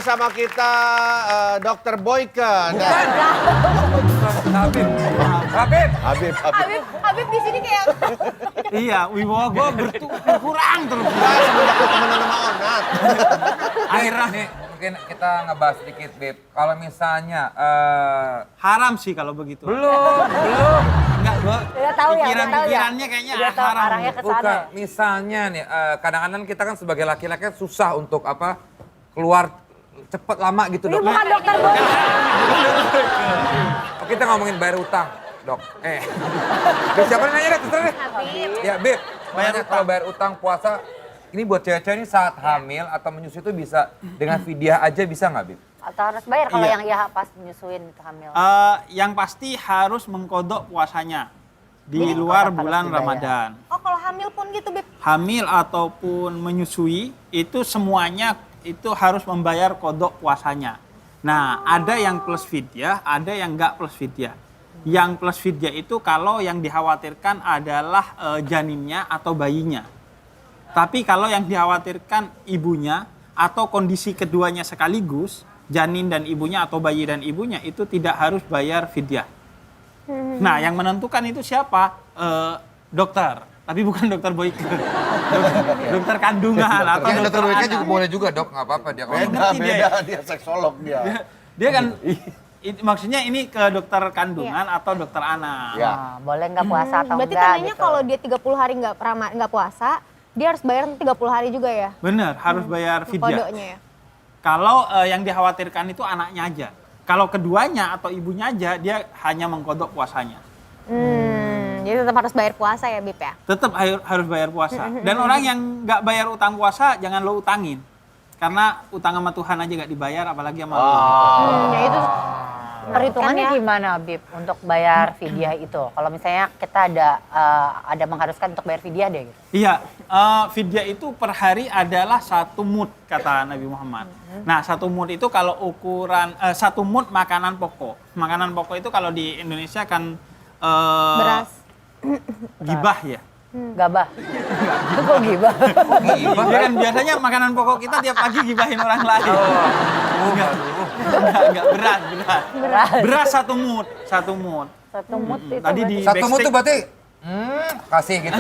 bersama kita Dr. Boyke. Bukan. Habib. Habib. Habib. Habib di sini kayak Iya, wibawa gue berkurang terus. Nah, semenjak lu temenan sama Onat. Akhirnya nih mungkin kita ngebahas sedikit, Bib. Kalau misalnya Haram sih kalau begitu. belum. Enggak, gue Udah tahu ya, pikirannya kayaknya udah tahu haram. arahnya ke sana. Bukan, misalnya nih kadang-kadang kita kan sebagai laki-laki kan susah untuk keluar cepet lama gitu, Ini Dok. bukan dokter Boyke. Oh, kita ngomongin bayar utang, Dok. Bib, siapa yang nanya deh, terserah deh. Habib. Ya, Bib. Makanya kalau bayar utang puasa, ini buat cewek-cewek ini saat hamil atau menyusui itu bisa dengan fidyah aja bisa nggak, Bib? Atau harus bayar kalau Iya. yang ya pas nyusuin itu hamil. Yang pasti harus mengkodok puasanya di Jadi luar harus bulan dibayar. Ramadan. Oh kalau hamil pun gitu, Bib? Hamil ataupun menyusui itu semuanya itu harus membayar kodok puasanya. Nah, ada yang plus fidyah, ada yang nggak plus fidyah. Yang plus fidyah itu kalau yang dikhawatirkan adalah janinnya atau bayinya. Tapi kalau yang dikhawatirkan ibunya atau kondisi keduanya sekaligus, janin dan ibunya atau bayi dan ibunya itu tidak harus bayar fidyah. Nah, yang menentukan itu siapa? Dokter. Tapi bukan dokter Boyke. Dokter kandungan atau Yang dokter dokter Boyke anak. juga boleh juga, Dok. Nggak apa-apa dia kalau Beda, ngerti dia dia seksolog dia. Dia kan maksudnya ini ke dokter kandungan atau dokter anak. Ya. Nah, boleh nggak puasa atau Berarti enggak tandanya gitu. kalau dia 30 hari nggak puasa, dia harus bayar 30 hari juga ya? Bener, harus bayar fidyah. Kodoknya ya? Kalau yang dikhawatirkan itu anaknya aja. Kalau keduanya atau ibunya aja, dia hanya mengkodok puasanya. Jadi tetap harus bayar puasa ya, Bib ya? Tetap harus bayar puasa. Dan orang yang nggak bayar utang puasa, jangan lo utangin. Karena utang sama Tuhan aja nggak dibayar, apalagi sama lo. Ya itu Perhitungannya Kan ya. gimana, Bib, untuk bayar fidyah itu? Kalau misalnya kita ada mengharuskan untuk bayar fidyah deh gitu. Iya, fidyah itu per hari adalah 1 mud, kata Nabi Muhammad. Nah, 1 mud itu kalau ukuran, 1 mud makanan pokok. Makanan pokok itu kalau di Indonesia kan beras. gibah ya. Gabah. Kok gibah? Dia kan biasanya makanan pokok kita tiap pagi gibahin orang lain. Enggak, beras. Beras 1 mud, 1 mud. 1 mut itu. Tadi di satu mutu backstage- berarti kasih gitu.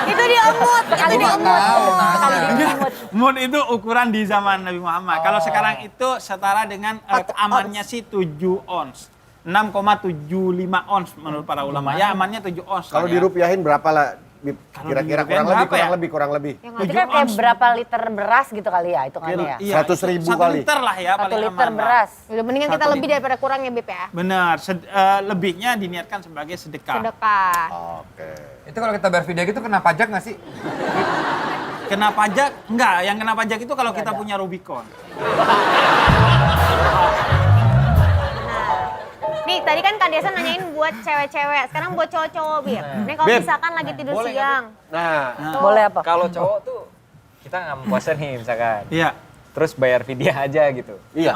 Itu diemut, kali Gua nggak diemut. tahu, nanya. Kali diemut. Mud itu ukuran di zaman Nabi Muhammad. Kalau sekarang itu setara dengan amannya sih 7 ons. 6,75 ons menurut para ulama. Ya amannya 7 ons. Kalau lah ya. dirupiahin berapa lah? Bib? Kalau Kira-kira dirupiahin kurang lebih. Yang Itu 7 kan kayak ons. berapa liter beras gitu kali ya hitungannya ya? Iya, 100.000 1 kali. liter lah ya 1 paling liter aman lah. beras. Udah mendingan kita 1 lebih liter. daripada kurang ya, Bib ya? Benar, lebihnya diniatkan sebagai sedekah. Sedekah. Oke. Itu kalau kita bayar fidyah gitu kena pajak nggak sih? Kena pajak? Enggak, yang kena pajak itu kalau kita punya Rubicon. Nih, tadi kan Kak Desa nanyain buat cewek-cewek, sekarang buat cowok-cowok, Bib. Nih kalau Bib. misalkan lagi tidur Boleh nggak, siang. Nah, Boleh apa? Kalau cowok tuh kita nggak mau puasa nih misalkan, Iya. terus bayar fidyah aja gitu. iya.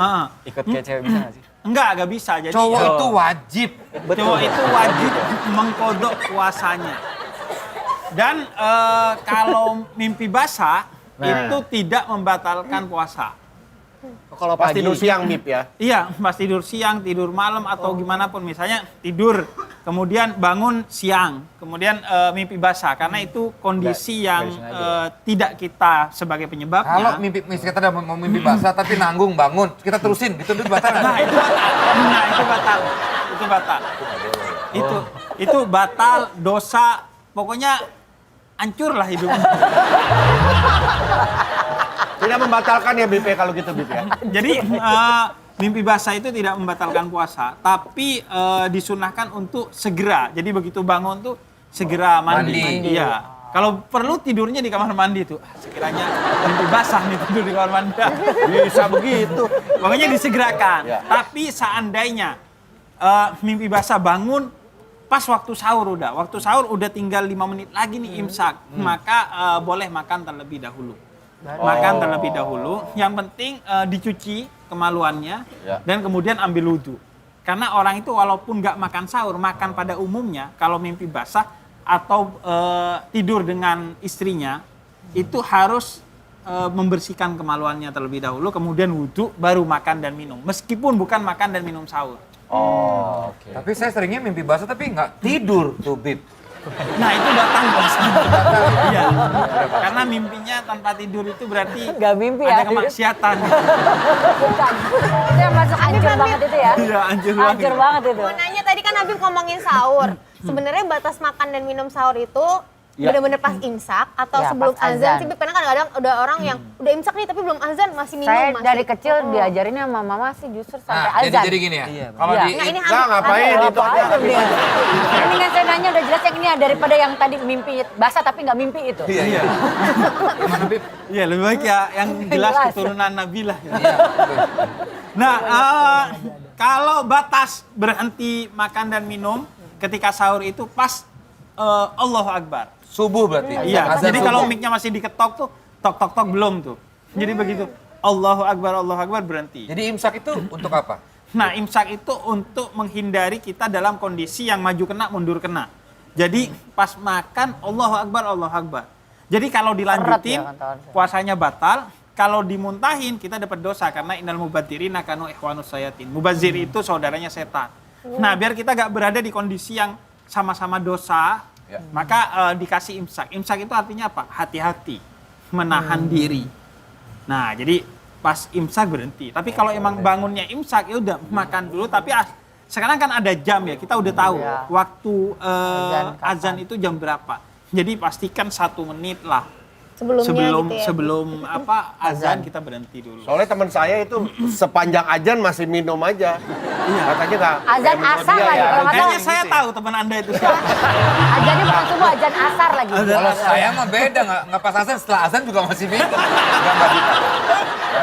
Ikut kayak cewek bisa nggak sih? Enggak bisa. Jadi Cowok eh, itu wajib. cowok itu wajib mengkodok puasanya. Dan kalau mimpi basah itu tidak membatalkan puasa. Kalau pas tidur siang, Bib ya. Iya, pas tidur siang, tidur malam atau gimana pun, misalnya tidur kemudian bangun siang, kemudian mimpi basah karena itu kondisi yang tidak kita sebagai penyebabnya. Kalau misalnya kita udah mau mimpi basah tapi nanggung bangun, kita terusin gitu itu batal nggak? Nah, itu batal. Itu batal. Itu batal, dosa, pokoknya hancur lah hidupnya. Tidak membatalkan ya, Bib ya, kalau gitu, Bib ya. Jadi mimpi basah itu tidak membatalkan puasa, tapi disunahkan untuk segera. Jadi begitu bangun tuh segera mandi. Mandi. Iya. Kalau perlu tidurnya di kamar mandi tuh. Sekiranya mimpi basah nih tidur di kamar mandi. Bisa begitu. Pokoknya disegerakan. Ya. Tapi seandainya mimpi basah bangun pas waktu sahur udah. Waktu sahur udah tinggal 5 menit lagi nih imsak. Maka boleh makan terlebih dahulu. Makan terlebih dahulu. Yang penting dicuci kemaluannya dan kemudian ambil wudhu. Karena orang itu walaupun nggak makan sahur, makan pada umumnya kalau mimpi basah atau tidur dengan istrinya itu harus membersihkan kemaluannya terlebih dahulu, kemudian wudhu, baru makan dan minum. Meskipun bukan makan dan minum sahur. Oh, oke. Tapi saya seringnya mimpi basah tapi nggak tidur tuh, Bib. Nah itu batal puasa. Iya. Karena mimpinya tanpa tidur itu berarti Nggak mimpi ya? ada kemaksiatan. Bukan. Itu yang masuk hancur banget itu ya? Iya, hancur banget. Hancur banget itu. Mau nanya tadi kan Habib ngomongin sahur. Sebenarnya batas makan dan minum sahur itu benar-benar pas imsak atau Ya, sebelum pas azan azan. sih? Bib? Karena kadang-kadang udah orang yang udah imsak nih tapi belum azan masih minum. Saya masih. dari kecil diajarinnya sama mama sih justru sampai Nah, azan. jadi gini ya. Iya, Kalau Iya. di Nah, ini Enggak, ngapain Aduh, itu aja. apa dia? Ini kan saya nanya udah jelas yang ini ya, daripada yang tadi mimpi basah tapi nggak mimpi itu. Iya. Gimana, Bib? Iya, lebih baik ya yang jelas Jelas. keturunan Nabi lah. Ya. Iya. betul. Nah, kalau batas berhenti makan dan minum ketika sahur itu pas Allahu Akbar. Subuh berarti. Iya, Azan jadi subuh. kalau mic-nya masih diketok tuh, tok belum tuh. Jadi begitu, Allahu Akbar berhenti. Jadi imsak itu untuk apa? Nah, imsak itu untuk menghindari kita dalam kondisi yang maju kena, mundur kena. Jadi pas makan, Allahu Akbar. Jadi kalau dilanjutin, Seret ya, kawan-kawan. puasanya batal. Kalau dimuntahin, kita dapat dosa. Karena innal mubadzirina kanu ikhwanus sayatin. Mubazir itu saudaranya setan. Nah, biar kita gak berada di kondisi yang sama-sama dosa, Ya. maka dikasih imsak. Imsak itu artinya apa? Hati-hati, menahan diri. Nah, jadi pas imsak berhenti. Tapi kalau emang bangunnya imsak, ya udah makan dulu. Tapi sekarang kan ada jam ya, kita udah tahu Ya. waktu kapan. azan itu jam berapa. Jadi pastikan 1 menit lah sebelumnya gitu ya. sebelum azan kita berhenti dulu. Soalnya teman saya itu sepanjang ajan masih minum aja. Katanya nggak. Azan kayak menurut asar dia lagi, ya. kalau nggak Kayaknya saya tahu teman Anda itu siapa. Azannya bukan subuh, azan asar lagi. Kalau saya mah beda, nggak pas azan, setelah azan juga masih minum. Nggak bisa.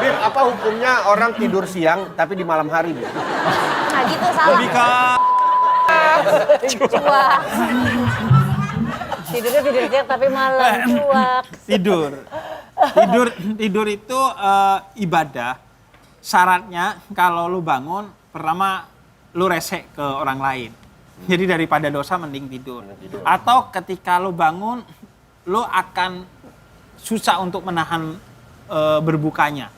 Bir, apa hukumnya orang tidur siang tapi di malam hari, Bir? Nah gitu salah. Lebih ke Cuak. Tidurnya tidur siang tapi malam cuak. tidur itu ibadah. Syaratnya kalau lu bangun, pertama lu resek ke orang lain. Jadi daripada dosa mending tidur. Atau ketika lu bangun, lu akan susah untuk menahan berbukanya.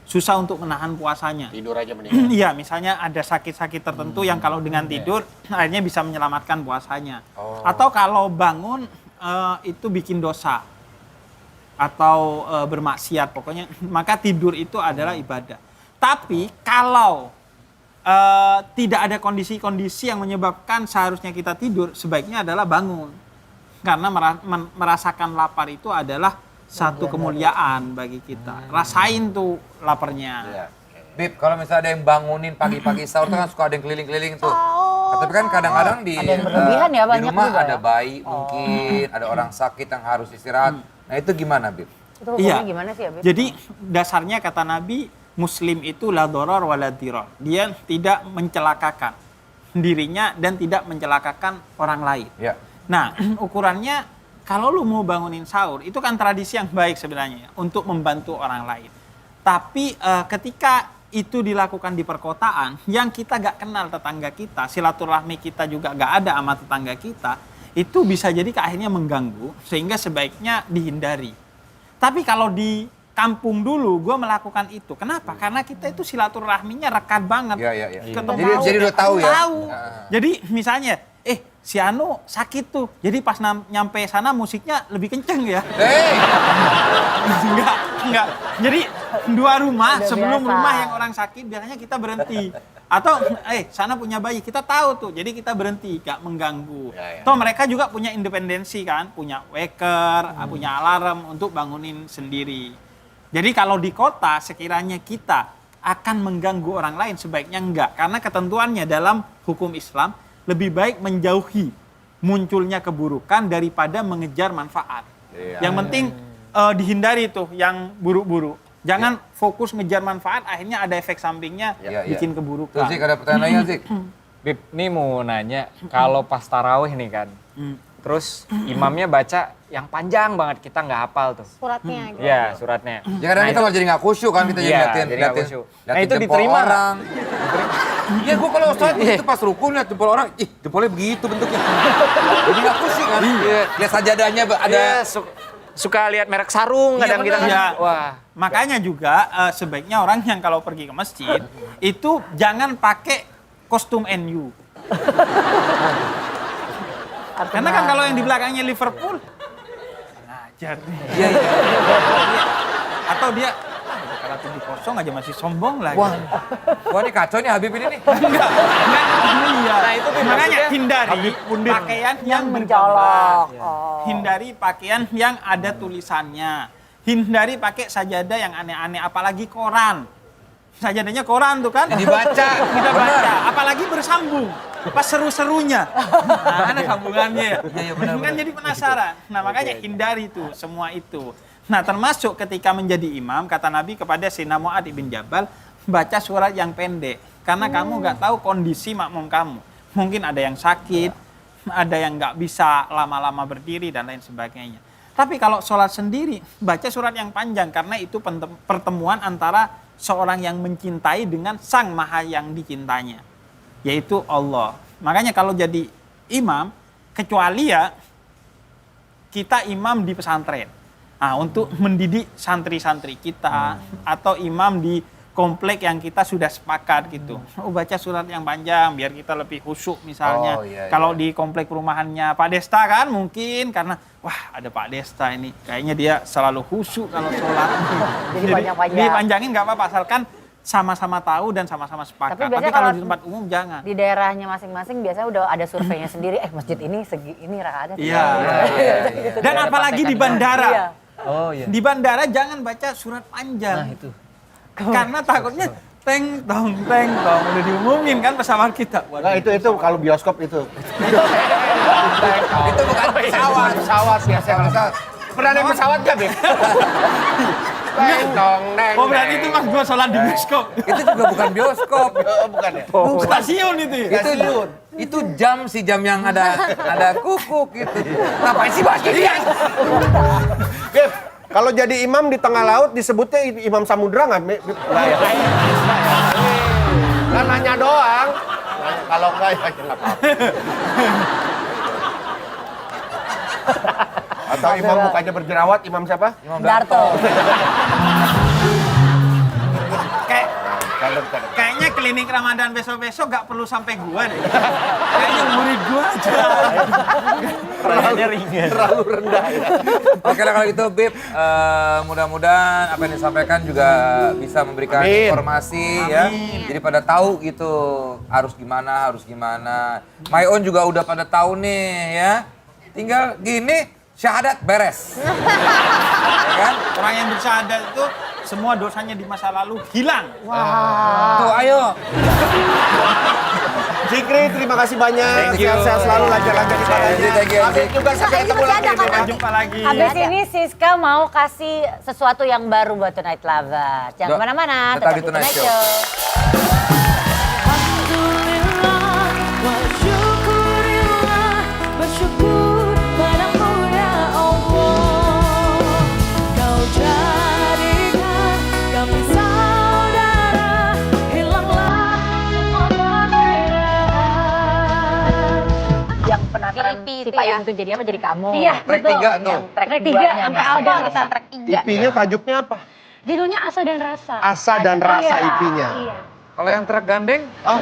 Susah untuk menahan puasanya. Tidur aja mending. Iya, misalnya ada sakit-sakit tertentu yang kalau dengan tidur akhirnya bisa menyelamatkan puasanya. Atau kalau bangun itu bikin dosa atau bermaksiat, pokoknya maka tidur itu adalah ibadah. Tapi kalau tidak ada kondisi-kondisi yang menyebabkan seharusnya kita tidur, sebaiknya adalah bangun. Karena merasakan lapar itu adalah satu kemuliaan bagi kita. Rasain tuh laparnya. Iya. Bib, kalau misalnya ada yang bangunin pagi-pagi sahur tuh kan suka ada yang keliling-keliling tuh. Tapi kan kadang-kadang di Ada yang berlebihan ya, di banyak rumah juga ada ya? bayi mungkin, ada orang sakit yang harus istirahat. Nah itu gimana, Bib? Itu hukumnya Iya. gimana sih ya, Bib? Jadi dasarnya kata Nabi, Muslim itu la doror wa la dirar. Dia tidak mencelakakan dirinya dan tidak mencelakakan orang lain. Ya. Nah, ukurannya kalau lu mau bangunin sahur, itu kan tradisi yang baik sebenarnya ya, untuk membantu orang lain. Tapi ketika itu dilakukan di perkotaan, yang kita gak kenal tetangga kita, silaturahmi kita juga gak ada sama tetangga kita, itu bisa jadi akhirnya mengganggu, sehingga sebaiknya dihindari. Tapi kalau di kampung dulu, gue melakukan itu. Kenapa? Karena kita itu silaturahminya rekat banget. Iya. Ketemu. Jadi udah tahu ya. Tahu. Jadi misalnya, si Anu sakit tuh. Jadi pas nyampe sana musiknya lebih kenceng ya. Enggak. Jadi dua rumah, Udah sebelum biasa. rumah yang orang sakit biasanya kita berhenti. Atau sana punya bayi, kita tahu tuh. Jadi kita berhenti, gak mengganggu. Toh mereka juga punya independensi kan, punya waker, punya alarm untuk bangunin sendiri. Jadi kalau di kota sekiranya kita akan mengganggu orang lain, sebaiknya enggak. Karena ketentuannya dalam hukum Islam lebih baik menjauhi munculnya keburukan daripada mengejar manfaat. Yang penting dihindari tuh yang buruk-buruk. Jangan fokus ngejar manfaat, akhirnya ada efek sampingnya bikin keburukan. Terus Zik, ada pertanyaan lagi Zik? Bib, nih mau nanya, kalau pas tarawih nih kan, terus imamnya baca yang panjang banget, kita nggak hafal tuh. Suratnya gitu. Iya, suratnya. Ya kadang kita malah jadi nggak khusyuk kan, kita jadi Iya, liatin jadi nggak khusyuk. Nah, itu jempol diterima nggak? orang. Iya, gue kalau sholat itu pas ruku liat jempol orang, jempolnya begitu bentuknya. Jadi nggak khusyuk kan. Lihat sajadahnya ada. Iya, suka lihat merek sarung kadang kita kan. Iya. Wah. Makanya juga sebaiknya orang yang kalau pergi ke masjid itu jangan pakai kostum NU. Karena kan kalau yang di belakangnya Liverpool, ngajar nih. Iya, iya. Atau dia kalau 7-0 aja masih sombong lagi. Wah ini kacau nih Habib ini nih. Enggak, iya. Nah, itu tuh makanya maksudnya hindari pakaian yang mencolok. bergambar. Hindari pakaian yang ada tulisannya. Hindari pakai sajadah yang aneh-aneh, apalagi koran. Sajadahnya koran tuh kan? Dibaca. Kita baca, apalagi bersambung. Pas seru-serunya. Nah, ada sambungannya ya. Iya, benar, Kan benar. jadi penasaran. Nah, makanya hindari tuh semua itu. Nah, termasuk ketika menjadi imam, kata Nabi kepada Sayyidina Mu'adz bin Jabal, baca surat yang pendek. Karena kamu nggak tahu kondisi makmum kamu. Mungkin ada yang sakit, ada yang nggak bisa lama-lama berdiri, dan lain sebagainya. Tapi kalau sholat sendiri, baca surat yang panjang. Karena itu pertemuan antara seorang yang mencintai dengan sang maha yang dicintanya. Yaitu Allah. Makanya kalau jadi imam, kecuali ya kita imam di pesantren. Nah, untuk mendidik santri-santri kita atau imam di komplek yang kita sudah sepakat gitu. Oh, baca surat yang panjang biar kita lebih khusyuk misalnya. Oh, iya, Kalau di komplek perumahannya Pak Desta kan mungkin karena wah ada Pak Desta ini kayaknya dia selalu khusyuk kalau sholat. Jadi panjang-panjang. Dipanjangin nggak apa-apa asalkan sama-sama tahu dan sama-sama sepakat. Tapi Tapi biasanya kalau kalau di tempat umum jangan. Di daerahnya masing-masing biasanya udah ada surveinya sendiri. Masjid ini ini rakaatnya. Iya. Gitu, Dan ada apalagi di praktekan. bandara. Iya. Oh iya. Di bandara jangan baca surat panjang. Nah itu. Karena takutnya teng tong udah diumumin kan pesawat kita. Nah, itu kalau bioskop itu. Itu bukan pesawat. Pesawat biasa kalau pesawat. Pernah naik pesawat gak, Beb? Neng dong, neng. Oh berarti itu mas gua sholat di bioskop. Itu juga bukan bioskop. Bukan ya? Stasiun itu ya? Itu jam jam yang ada kukuk gitu. Ngapain sih bahas ginian? Beb, kalau jadi imam di tengah laut disebutnya imam samudra nggak? Nggak ya? Kan nanya doang. Kalau nggak ya nggak apa-apa. Atau imam mukanya berjerawat, imam siapa? Imam Darto. Kayaknya klinik Ramadan besok-besok gak perlu sampai gua deh. Kayaknya murid gua aja. Terlalu rendah ya. Oke lah kalau gitu Bib, mudah-mudahan apa yang disampaikan juga bisa memberikan Amin. informasi ya. Jadi pada tahu gitu harus gimana. My Own juga udah pada tahu nih ya. Tinggal gini syahadat beres. Ya kan? Orang yang bersyahadat itu semua dosanya di masa lalu hilang. Tuh ayo. Zikri, terima kasih banyak. Thank you. Sehat-sehat selalu, lancar-lancar ibadahnya. Thank you. Habib juga sampai ketemu lagi. Sampai jumpa lagi. Habis ini Siska mau kasih sesuatu yang baru buat Tonight Lovers. Jangan kemana-mana, Tetap di Tonight Show. Alhamdulillah wa syukurillah, bersyukur padamu ya Allah. Kau jadikan kami saudara, hilanglah semua perbedaan. Yang penantang Di si itu Payung ya? itu jadi apa? Jadi kamu. Iya, Track 3 tuh. Track Track 3 2-nya sampai nih. Alda kita track 3. IP-nya tajuknya apa? Judulnya Asa dan Rasa. Asa dan rasa IP-nya. Iya. Kalau yang truk gandeng? Oh,